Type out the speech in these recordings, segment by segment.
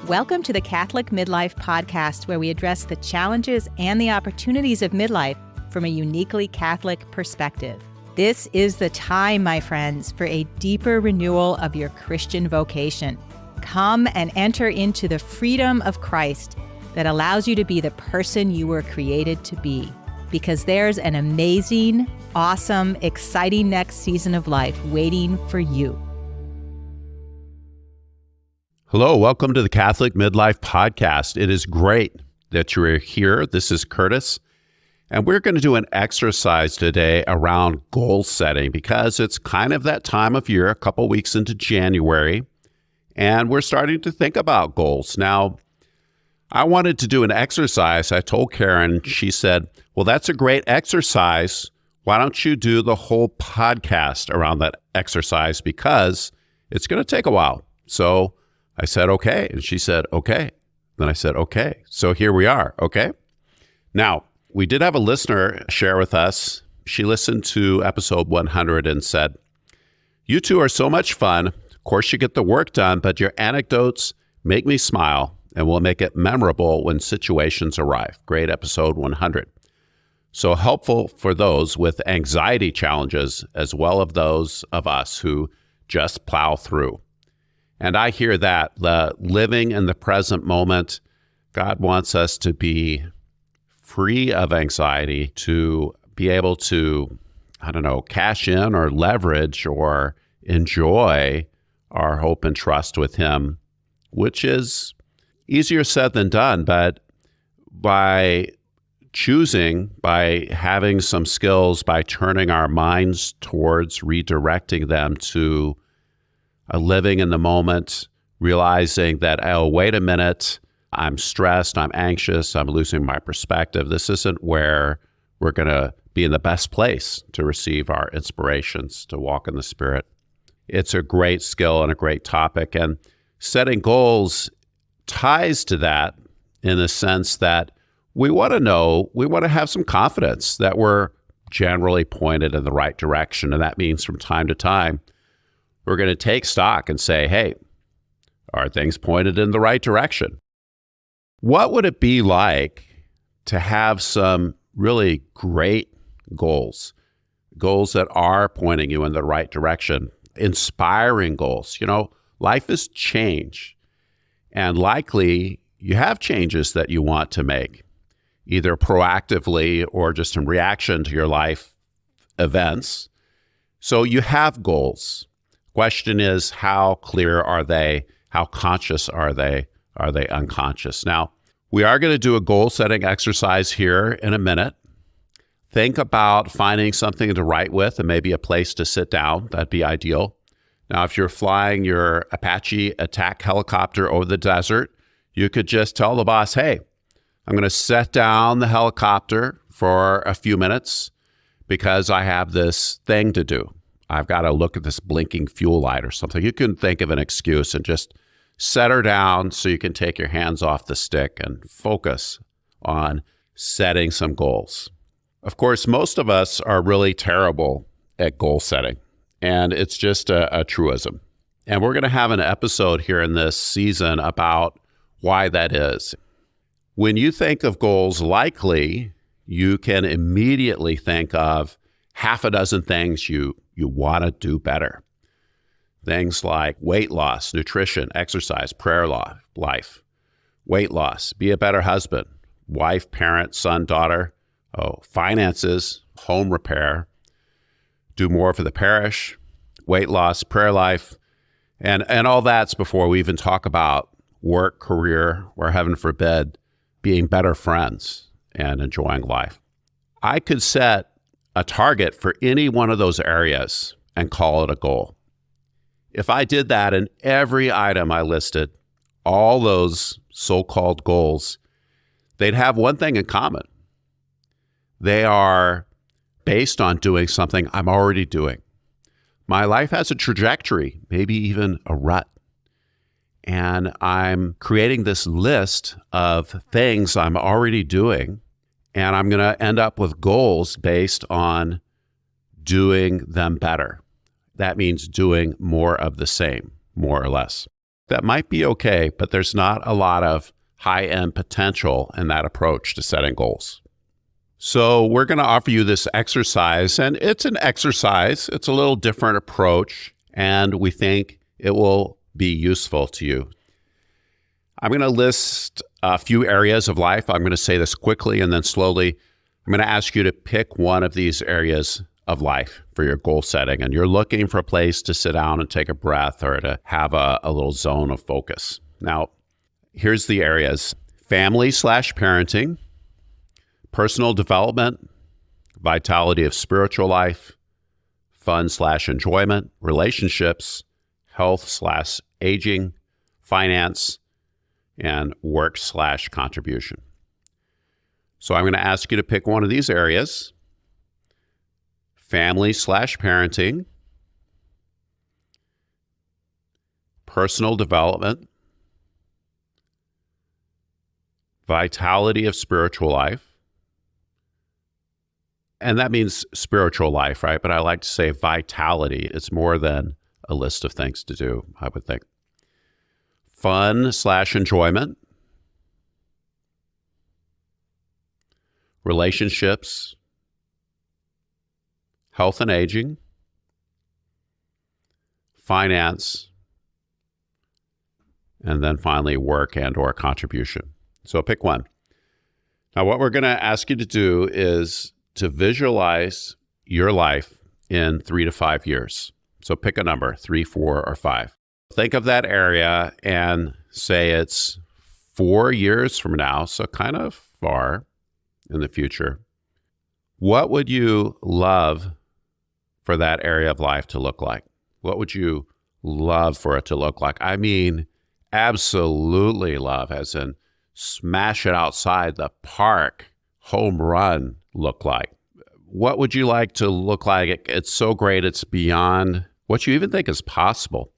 Welcome to the Catholic Midlife Podcast, where we address the challenges and the opportunities of midlife from a uniquely Catholic perspective. This is the time, my friends, for a deeper renewal of your Christian vocation. Come and enter into the freedom of Christ that allows you to be the person you were created to be, because there's an amazing, awesome, exciting next season of life waiting for you. Hello, welcome to the Catholic Midlife Podcast. It is great that you're here. This is Curtis, and we're going to do an exercise today around goal setting because it's kind of that time of year, a couple weeks into January, and we're starting to think about goals. Now, I wanted to do an exercise. I told Karen, she said, well, that's a great exercise. Why don't you do the whole podcast around that exercise because it's going to take a while. So I said, okay. And she said, okay. Then I said, okay. So here we are. Okay. Now, we did have a listener share with us. She listened to episode 100 and said, you two are so much fun. Of course, you get the work done, but your anecdotes make me smile and will make it memorable when situations arrive. Great episode 100. So helpful for those with anxiety challenges, as well as those of us who just plow through. And I hear that, the living in the present moment, God wants us to be free of anxiety, to be able to, cash in or leverage or enjoy our hope and trust with Him, which is easier said than done. But by choosing, by having some skills, by turning our minds towards redirecting them to living in the moment, realizing that, oh, wait a minute, I'm stressed, I'm anxious, I'm losing my perspective. This isn't where we're going to be in the best place to receive our inspirations, to walk in the Spirit. It's a great skill and a great topic. And setting goals ties to that in the sense that we want to have some confidence that we're generally pointed in the right direction. And that means from time to time, we're going to take stock and say, hey, are things pointed in the right direction? What would it be like to have some really great goals that are pointing you in the right direction, inspiring goals? Life is change, and likely you have changes that you want to make, either proactively or just in reaction to your life events. So you have goals. Question is, how clear are they? How conscious are they? Are they unconscious? Now, we are going to do a goal-setting exercise here in a minute. Think about finding something to write with and maybe a place to sit down. That'd be ideal. Now, if you're flying your Apache attack helicopter over the desert, you could just tell the boss, hey, I'm going to set down the helicopter for a few minutes because I have this thing to do. I've got to look at this blinking fuel light or something. You can think of an excuse and just set her down so you can take your hands off the stick and focus on setting some goals. Of course, most of us are really terrible at goal setting, and it's just a truism. And we're going to have an episode here in this season about why that is. When you think of goals, likely you can immediately think of half a dozen things you want to do better. Things like weight loss, nutrition, exercise, prayer life, weight loss, be a better husband, wife, parent, son, daughter, finances, home repair, do more for the parish, weight loss, prayer life, and all that's before we even talk about work, career, or heaven forbid, being better friends and enjoying life. I could set a target for any one of those areas and call it a goal. If I did that in every item I listed, all those so-called goals, they'd have one thing in common. They are based on doing something I'm already doing. My life has a trajectory, maybe even a rut. And I'm creating this list of things I'm already doing, and I'm going to end up with goals based on doing them better. That means doing more of the same, more or less. that might be okay, but there's not a lot of high-end potential in that approach to setting goals. So we're going to offer you this exercise, and it's an exercise. It's a little different approach, and we think it will be useful to you. I'm going to list a few areas of life. I'm going to say this quickly and then slowly. I'm going to ask you to pick one of these areas of life for your goal setting, and you're looking for a place to sit down and take a breath or to have a little zone of focus. Now, here's the areas: family/parenting, personal development, vitality of spiritual life, fun/enjoyment, relationships, health/aging, finance, and work/contribution. So I'm going to ask you to pick one of these areas: family/parenting, personal development, vitality of spiritual life. And that means spiritual life, right? But I like to say vitality. It's more than a list of things to do, I would think. Fun/enjoyment, relationships, health and aging, finance, and then finally work and/or contribution. So pick one. Now, what we're going to ask you to do is to visualize your life in 3 to 5 years. So pick a number, 3, 4, or 5. Think of that area and say it's 4 years from now, so kind of far in the future. What would you love for that area of life to look like? What would you love for it to look like? I mean, absolutely love, as in smash it outside the park, home run look like? What would you like to look like? It's so great, it's beyond what you even think is possible.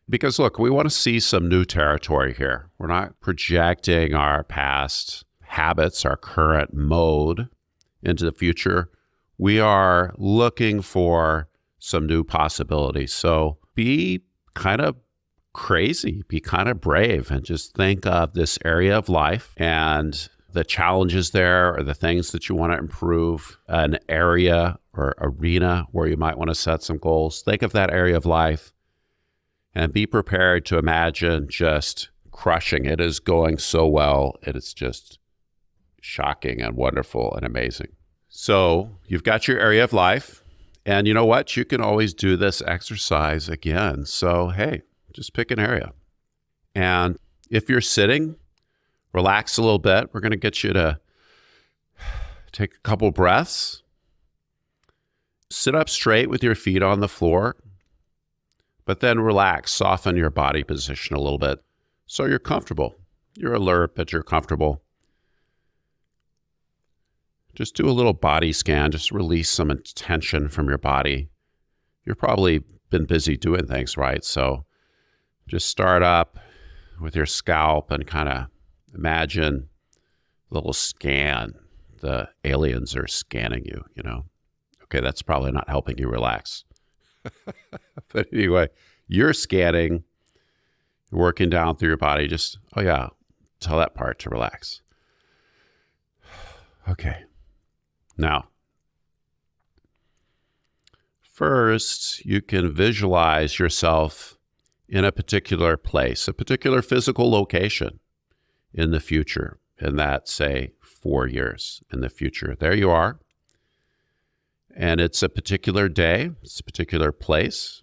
Because look, we want to see some new territory here. We're not projecting our past habits, our current mode into the future. We are looking for some new possibilities. So be kind of crazy, be kind of brave, and just think of this area of life and the challenges there or the things that you want to improve, an area or arena where you might want to set some goals. Think of that area of life and be prepared to imagine just crushing. It is going so well. It is just shocking and wonderful and amazing. So you've got your area of life, and you know what? You can always do this exercise again. So, hey, just pick an area. And if you're sitting, relax a little bit. We're going to get you to take a couple breaths. Sit up straight with your feet on the floor, but then relax, soften your body position a little bit so you're comfortable. You're alert, but you're comfortable. Just do a little body scan. Just release some tension from your body. You've probably been busy doing things, right? So just start up with your scalp and kind of imagine a little scan. The aliens are scanning you, you know. Okay, that's probably not helping you relax. But anyway, you're scanning, working down through your body. Just, oh yeah, tell that part to relax. Okay. Now, first, you can visualize yourself in a particular place, a particular physical location in the future, in that, say, 4 years in the future. There you are. And it's a particular day, it's a particular place.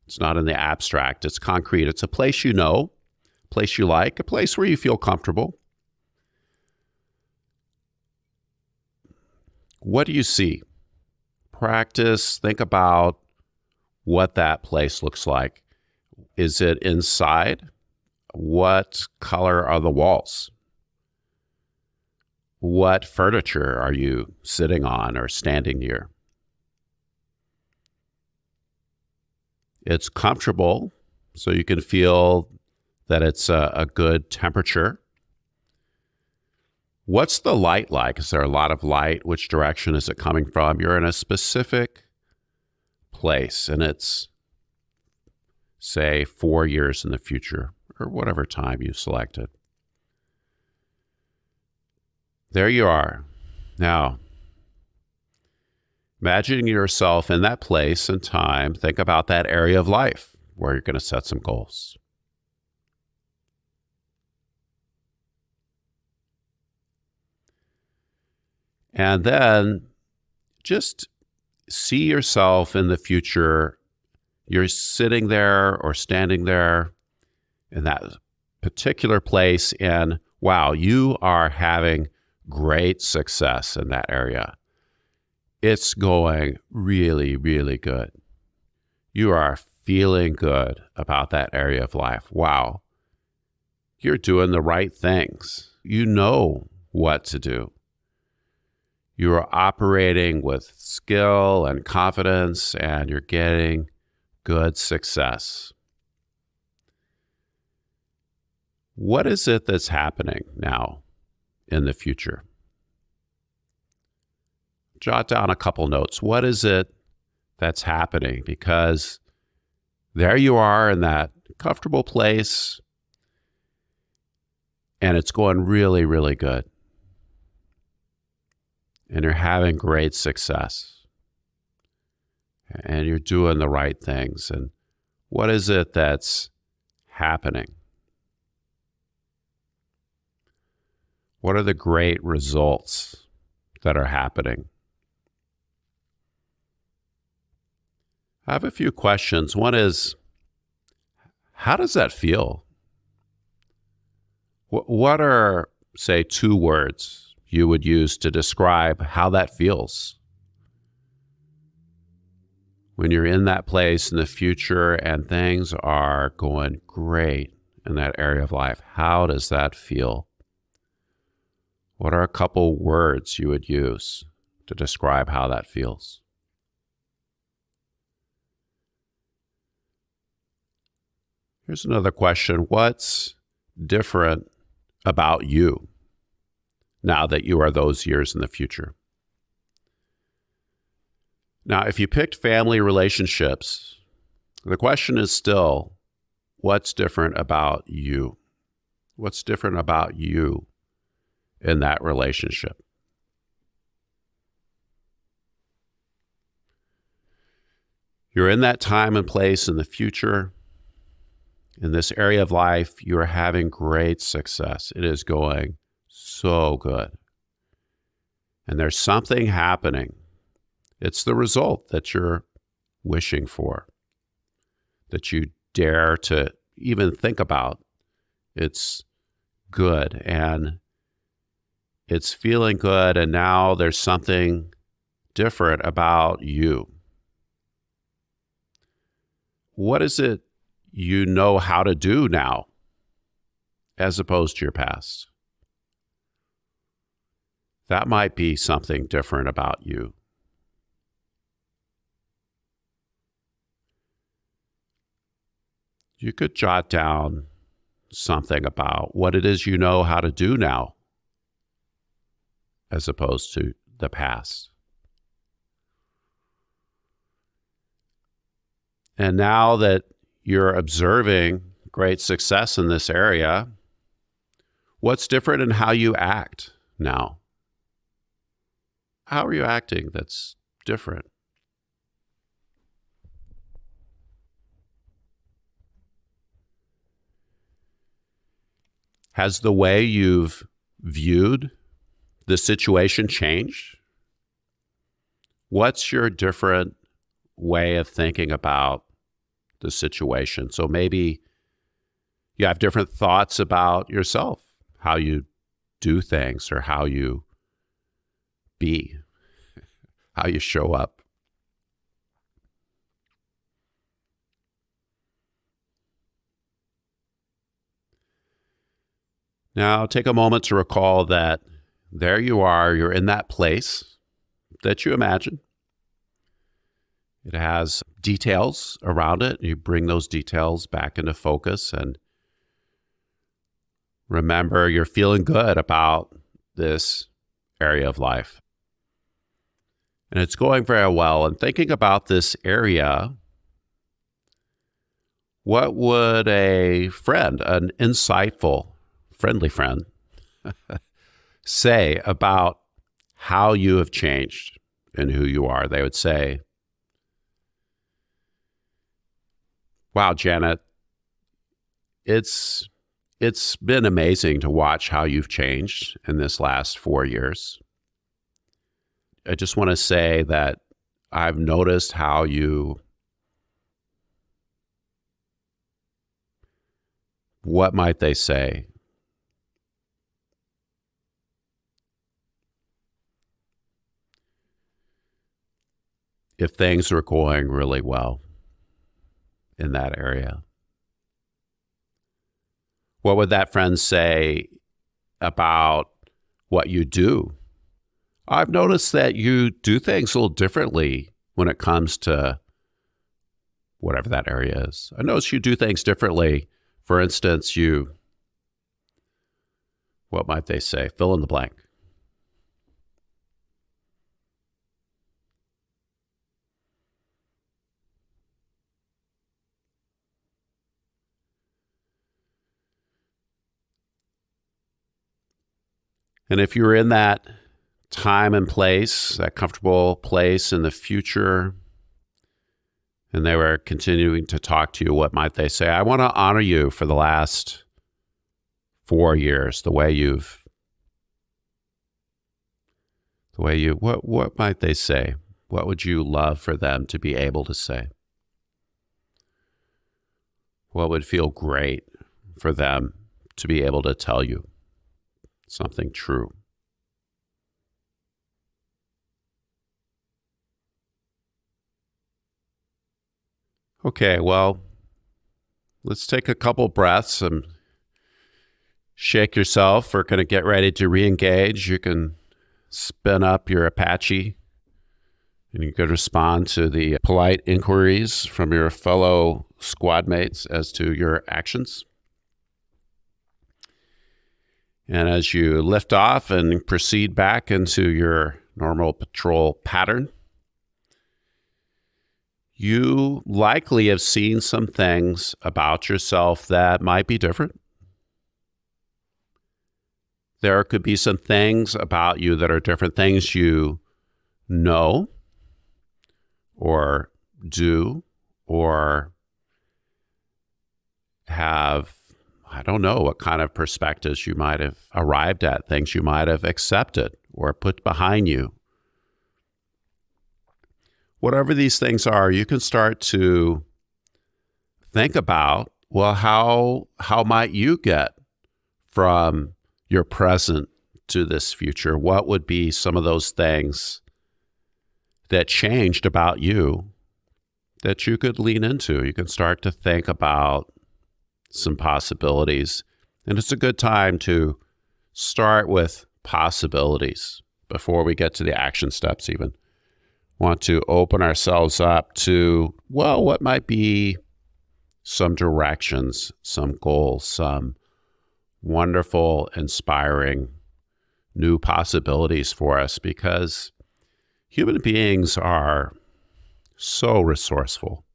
It's not in the abstract, it's concrete. It's a place you know, a place you like, a place where you feel comfortable. What do you see? Practice, think about what that place looks like. Is it inside? What color are the walls? What furniture are you sitting on or standing near? It's comfortable, so you can feel that it's a good temperature. What's the light like? Is there a lot of light? Which direction is it coming from? You're in a specific place, and it's say 4 years in the future, or whatever time you selected. There you are. Now, imagine yourself in that place and time. Think about that area of life where you're going to set some goals. And then just see yourself in the future. You're sitting there or standing there in that particular place, and wow, you are having great success in that area. It's going really, really good. You are feeling good about that area of life. Wow, you're doing the right things. You know what to do. You are operating with skill and confidence, and you're getting good success. What is it that's happening now in the future? Jot down a couple notes. What is it that's happening? Because there you are in that comfortable place, and it's going really, really good. And you're having great success. And you're doing the right things. And what is it that's happening? What are the great results that are happening? I have a few questions. One is, how does that feel? What are, say, 2 words you would use to describe how that feels? When you're in that place in the future and things are going great in that area of life, how does that feel? What are a couple words you would use to describe how that feels? Here's another question. What's different about you now that you are those years in the future? Now, if you picked family relationships, the question is still, what's different about you? What's different about you in that relationship? You're in that time and place in the future. In this area of life, you are having great success. It is going so good. And there's something happening. It's the result that you're wishing for, that you dare to even think about. It's good and it's feeling good, and now there's something different about you. What is it you know how to do now as opposed to your past? That might be something different about you. You could jot down something about what it is you know how to do now as opposed to the past. And now that you're observing great success in this area, what's different in how you act now? How are you acting that's different? Has the way you've viewed the situation changed? What's your different way of thinking about the situation? So maybe you have different thoughts about yourself, how you do things or how you be, how you show up. Now, take a moment to recall that there you are, you're in that place that you imagine. It has details around it. You bring those details back into focus and remember you're feeling good about this area of life. And it's going very well. And thinking about this area, What would a friend, an insightful, friendly friend, say about how you have changed and who you are? They would say, wow, Janet, it's been amazing to watch how you've changed in this last 4 years. I just want to say that I've noticed how what might they say? If things are going really well in that area, what would that friend say about what you do? I've noticed that you do things a little differently when it comes to whatever that area is. I notice you do things differently. For instance, what might they say? Fill in the blank. And if you're in that time and place, that comfortable place in the future, and they were continuing to talk to you, what might they say? I want to honor you for the last 4 years, what might they say? What would you love for them to be able to say? What would feel great for them to be able to tell you? Something true. Okay, well, let's take a couple breaths and shake yourself. We're going to get ready to re-engage. You can spin up your Apache and you could respond to the polite inquiries from your fellow squad mates as to your actions. And as you lift off and proceed back into your normal patrol pattern, you likely have seen some things about yourself that might be different. There could be some things about you that are different, things you know or do or have, I don't know what kind of perspectives you might have arrived at, things you might have accepted or put behind you. Whatever these things are, you can start to think about, well, how might you get from your present to this future? What would be some of those things that changed about you that you could lean into? You can start to think about some possibilities. And it's a good time to start with possibilities before we get to the action steps even. Want to open ourselves up to, well, what might be some directions, some goals, some wonderful, inspiring new possibilities for us, because human beings are so resourceful.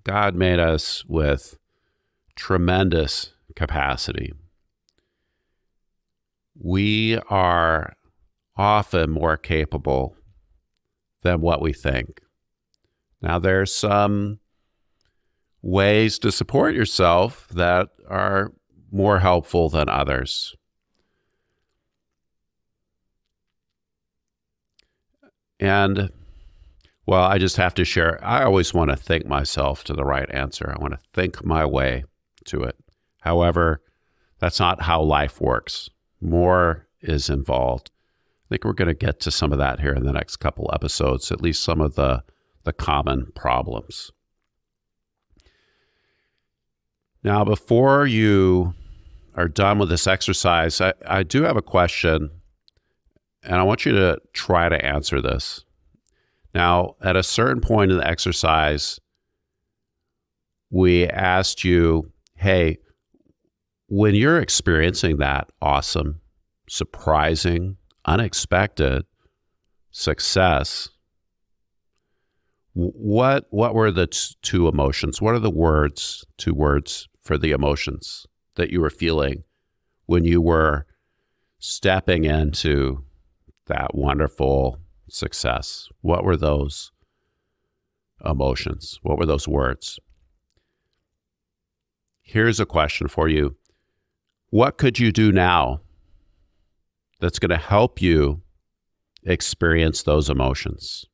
God made us with tremendous capacity. We are often more capable than what we think. Now, there's some ways to support yourself that are more helpful than others. And, well, I just have to share, I always want to think myself to the right answer. I want to think my way to it. However, that's not how life works. More is involved. I think we're going to get to some of that here in the next couple episodes, at least some of the common problems. Now, before you are done with this exercise, I do have a question, and I want you to try to answer this. Now, at a certain point in the exercise, we asked you, hey, when you're experiencing that awesome, surprising, unexpected success, What were the two emotions? What are the two words for the emotions that you were feeling when you were stepping into that wonderful success? What were those emotions? What were those words? Here's a question for you. What could you do now that's going to help you experience those emotions?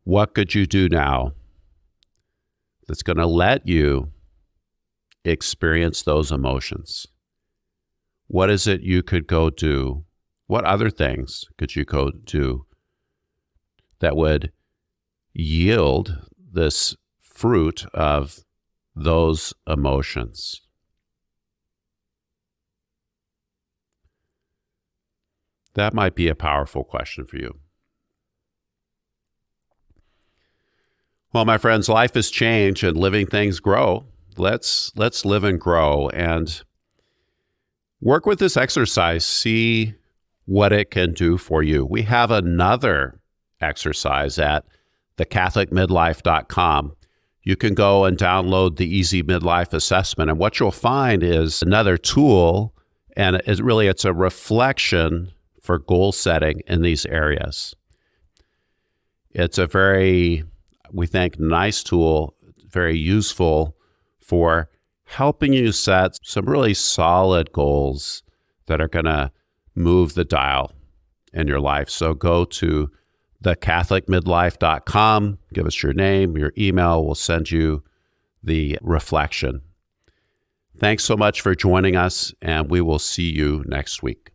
What could you do now that's going to let you experience those emotions? What is it you could go do? What other things could you go do that would yield this fruit of those emotions? That might be a powerful question for you. Well, my friends, life has changed and living things grow. Let's live and grow and work with this exercise. See what it can do for you. We have another exercise at thecatholicmidlife.com. You can go and download the Easy Midlife Assessment. And what you'll find is another tool, and it's a reflection for goal setting in these areas. It's a very, we think, nice tool, very useful for helping you set some really solid goals that are going to move the dial in your life. So go to thecatholicmidlife.com, give us your name, your email, we'll send you the reflection. Thanks so much for joining us, and we will see you next week.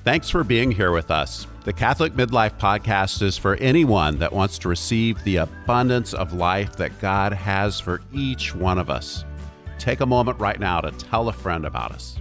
Thanks for being here with us. The Catholic Midlife Podcast is for anyone that wants to receive the abundance of life that God has for each one of us. Take a moment right now to tell a friend about us.